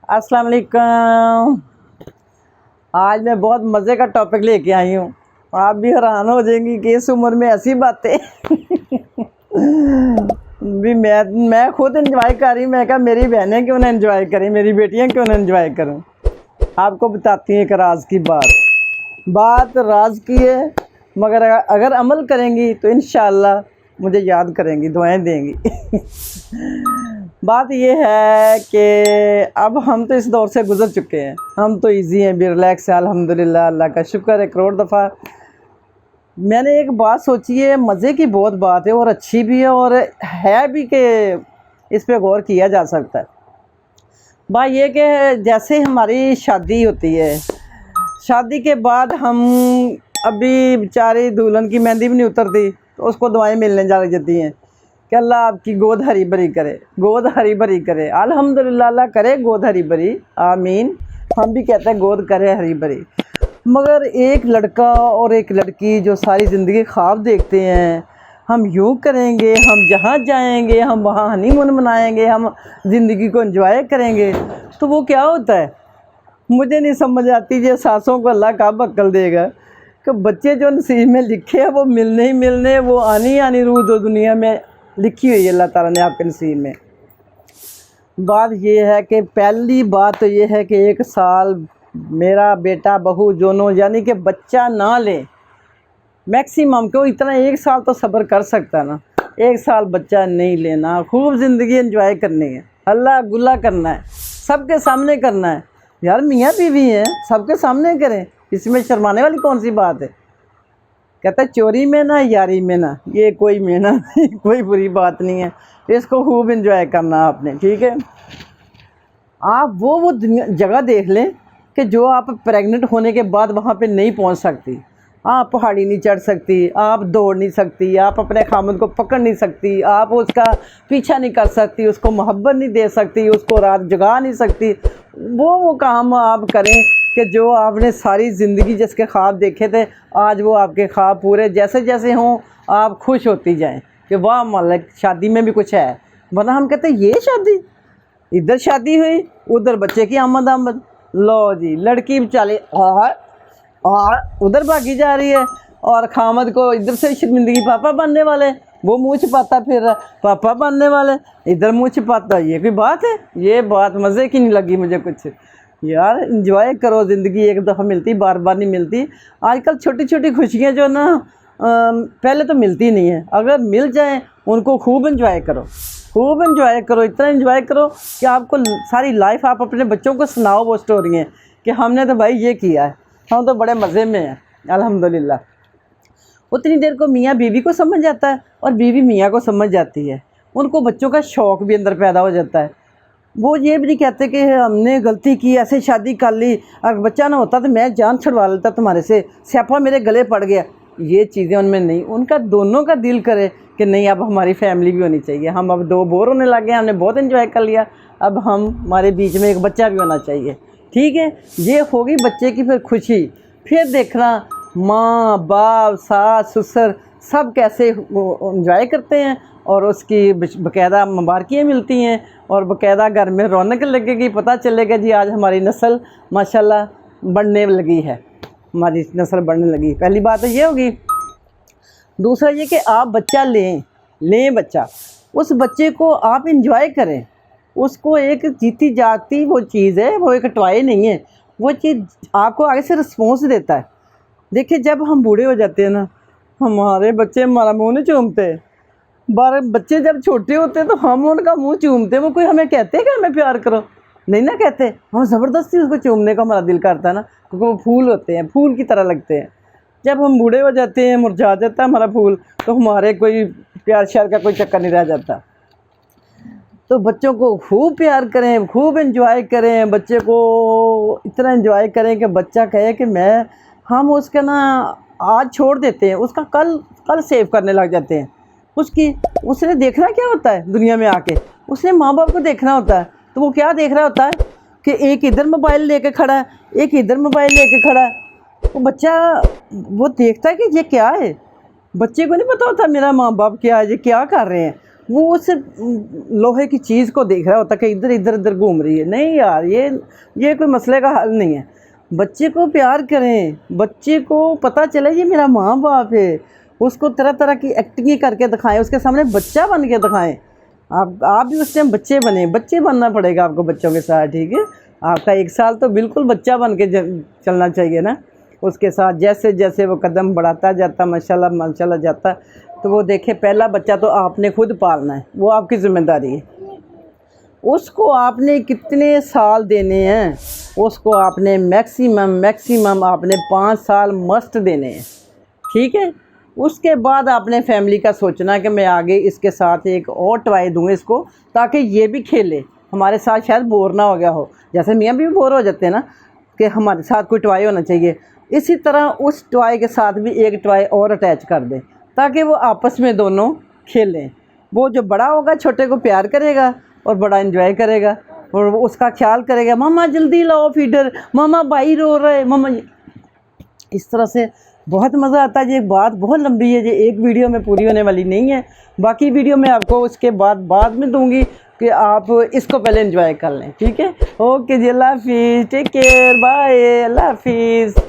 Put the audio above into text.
अस्सलाम वालेकुम। आज मैं बहुत मज़े का टॉपिक लेके आई हूँ। आप भी हैरान हो जाएंगी कि इस उम्र में ऐसी बातें भी मैं खुद एंजॉय कर रही हूँ। मैं कहा मेरी बहनें क्यों ना एंजॉय करें, मेरी बेटियाँ क्यों ना एंजॉय करूँ। आपको बताती हैं एक राज की बात राज की है, मगर अगर अमल करेंगी तो इंशाअल्लाह मुझे याद करेंगी, दुआएं देंगी। बात ये है कि अब हम तो इस दौर से गुज़र चुके हैं, हम तो इजी हैं, भी रिलैक्स है, अल्हम्दुलिल्लाह, अल्लाह का शुक्र है करोड़ दफ़ा। मैंने एक बात सोची है, मज़े की बहुत बात है और अच्छी भी है और है भी कि इस पे गौर किया जा सकता है। बात ये कि जैसे हमारी शादी होती है, शादी के बाद हम अभी बेचारी दुल्हन की मेहंदी भी नहीं उतरती तो उसको दुआएं मिलने जा जाती हैं कि अल्लाह आपकी गोद हरी भरी करे, गोद हरी भरी करे। अल्हम्दुलिल्लाह, अल्लाह करे गोद हरी भरी, आमीन। हम भी कहते हैं गोद करे हरी भरी। मगर एक लड़का और एक लड़की जो सारी ज़िंदगी ख्वाब देखते हैं, हम यूँ करेंगे, हम जहाँ जाएंगे, हम वहाँ हनीमून मनाएंगे, हम ज़िंदगी को एंजॉय करेंगे, तो वो क्या होता है मुझे नहीं समझ आती। ये सासों को अल्लाह कब अक्ल देगा कि बच्चे जो नसीब में लिखे हैं वो मिलने ही मिलने, वो आनी आनी रूह जो दुनिया में लिखी हुई है अल्लाह ताला ने आपके नसीब में। बात ये है कि पहली बात तो ये है कि 1 साल मेरा बेटा बहू दोनों यानी कि बच्चा ना ले, मैक्सिमम क्यों इतना 1 साल तो सब्र कर सकता है ना। 1 साल बच्चा नहीं लेना, खूब ज़िंदगी एंजॉय करनी है, हल्ला गुल्ला करना है, सबके सामने करना है। यार मियाँ बीवी हैं, सबके सामने करें, इसमें शर्माने वाली कौन सी बात है। कहता है चोरी में ना यारी में ना, ये कोई मेहना नहीं, कोई बुरी बात नहीं है, इसको खूब एंजॉय करना आपने, ठीक है। आप वो जगह देख लें कि जो आप प्रेग्नेंट होने के बाद वहाँ पे नहीं पहुँच सकती। आप पहाड़ी नहीं चढ़ सकती, आप दौड़ नहीं सकती, आप अपने खामद को पकड़ नहीं सकती, आप उसका पीछा नहीं कर सकती, उसको मोहब्बत नहीं दे सकती, उसको रात जगा नहीं सकती। वो काम आप करें कि जो आपने सारी ज़िंदगी जिसके ख्वाब देखे थे, आज वो आपके ख्वाब पूरे जैसे जैसे हों आप खुश होती जाएं कि वाह मालिक शादी में भी कुछ है। वरना हम कहते हैं ये शादी, इधर शादी हुई उधर बच्चे की आमद, लो जी लड़की बेचारी और उधर भागी जा रही है और खामद को इधर से शर्मिंदगी पापा बनने वाले, वो मुँह छिपाता फिर पापा बनने वाले, इधर मुँह छिपाता। ये कोई बात है? ये बात मज़े की नहीं लगी मुझे कुछ। यार इंजॉय करो, ज़िंदगी एक दफ़ा मिलती, बार बार नहीं मिलती। आजकल छोटी छोटी खुशियाँ जो ना पहले तो मिलती नहीं है, अगर मिल जाए उनको खूब इंजॉय करो, खूब इंजॉय करो, इतना इंजॉय करो कि आपको सारी लाइफ आप अपने बच्चों को सुनाओ वो स्टोरियाँ कि हमने तो भाई ये किया है, हम तो बड़े मज़े में हैं अल्हम्दुलिल्लाह। उतनी देर को मियाँ बीवी को समझ जाता है और बीवी मियाँ को समझ जाती है, उनको बच्चों का शौक़ भी अंदर पैदा हो जाता है। वो ये भी नहीं कहते कि हमने गलती की, ऐसे शादी कर ली, अगर बच्चा ना होता तो मैं जान छुड़वा लेता तुम्हारे से, स्यापा मेरे गले पड़ गया। ये चीज़ें उनमें नहीं, उनका दोनों का दिल करे कि नहीं अब हमारी फैमिली भी होनी चाहिए, हम अब 2 बोर होने लगे, हमने बहुत एंजॉय कर लिया, अब हमारे बीच में एक बच्चा भी होना चाहिए, ठीक है। ये होगी बच्चे की फिर खुशी। फिर देखना माँ बाप सास ससुर सब कैसे एंजॉय करते हैं और उसकी बाकायदा मुबारकियाँ मिलती हैं और बाकायदा घर में रौनक लगेगी, पता चलेगा जी आज हमारी नस्ल माशाल्लाह बढ़ने लगी है, हमारी नस्ल बढ़ने लगी। पहली बात तो ये होगी। दूसरा ये कि आप बच्चा लें बच्चा, उस बच्चे को आप इंजॉय करें, उसको एक जीती जाती वो चीज़ है, वो एक टॉय नहीं है, वो चीज़ आपको आगे से रिस्पॉन्स देता है। देखिए जब हम बूढ़े हो जाते हैं ना, हमारे बच्चे हमारा मुँह नहीं चूमते। बच्चे जब छोटे होते हैं तो हम उनका मुंह चूमते हैं, वो कोई हमें कहते हैं कि हमें प्यार करो, नहीं ना कहते, हम ज़बरदस्ती उसको चूमने का हमारा दिल करता है ना, क्योंकि वो फूल होते हैं, फूल की तरह लगते हैं। जब हम बूढ़े हो जाते हैं, मुरझा जाता है हमारा फूल, तो हमारे कोई प्यार श्यार का कोई चक्कर नहीं रह जाता। तो बच्चों को खूब प्यार करें, खूब एंजॉय करें, बच्चे को इतना एंजॉय करें कि बच्चा कहे कि हम उसका ना आज छोड़ देते हैं, उसका कल सेव करने लग जाते हैं। उसने देखना क्या होता है दुनिया में आके, उसने माँ बाप को देखना होता है। तो वो क्या देख रहा होता है कि एक इधर मोबाइल लेके खड़ा है, एक इधर मोबाइल लेके खड़ा है। वो बच्चा वो देखता है कि ये क्या है, बच्चे को नहीं पता होता मेरा माँ बाप क्या है, ये क्या कर रहे हैं। वो सिर्फ लोहे की चीज़ को देख रहा होता कि इधर इधर इधर घूम रही है। नहीं यार, ये कोई मसले का हल नहीं है। बच्चे को प्यार करें, बच्चे को पता चले ये मेरा माँ बाप है, उसको तरह तरह की एक्टिंग करके दिखाएं, उसके सामने बच्चा बन के दिखाएं। आप भी उस टाइम बच्चे बने, बच्चे बनना पड़ेगा आपको बच्चों के साथ, ठीक है। आपका 1 साल तो बिल्कुल बच्चा बन के चलना चाहिए ना उसके साथ। जैसे जैसे वो कदम बढ़ाता जाता, माशाल्लाह माशाल्लाह जाता, तो वो देखे पहला बच्चा तो आपने खुद पालना है, वो आपकी ज़िम्मेदारी है। उसको आपने कितने साल देने हैं, उसको आपने मैक्सिमम आपने 5 साल मस्ट देने हैं, ठीक है। उसके बाद आपने फैमिली का सोचना है कि मैं आगे इसके साथ एक और टॉय दूँ इसको, ताकि ये भी खेले हमारे साथ, शायद बोर ना हो गया हो। जैसे मियाँ भी बोर हो जाते हैं ना कि हमारे साथ कोई टॉय होना चाहिए, इसी तरह उस टॉय के साथ भी एक टॉय और अटैच कर दें ताकि वो आपस में दोनों खेलें। वो जो बड़ा होगा छोटे को प्यार करेगा और बड़ा एंजॉय करेगा और वो उसका ख्याल करेगा, मामा जल्दी लाओ फीडर, मामा भाई रो रहे, मामा। इस तरह से बहुत मज़ा आता है। ये बात बहुत लंबी है, ये एक वीडियो में पूरी होने वाली नहीं है। बाकी वीडियो में आपको उसके बाद में दूंगी कि आप इसको पहले एंजॉय कर लें, ठीक है। ओके जी, अल्लाह हाफिज़, टेक केयर, बाय, अल्लाह हाफिज़।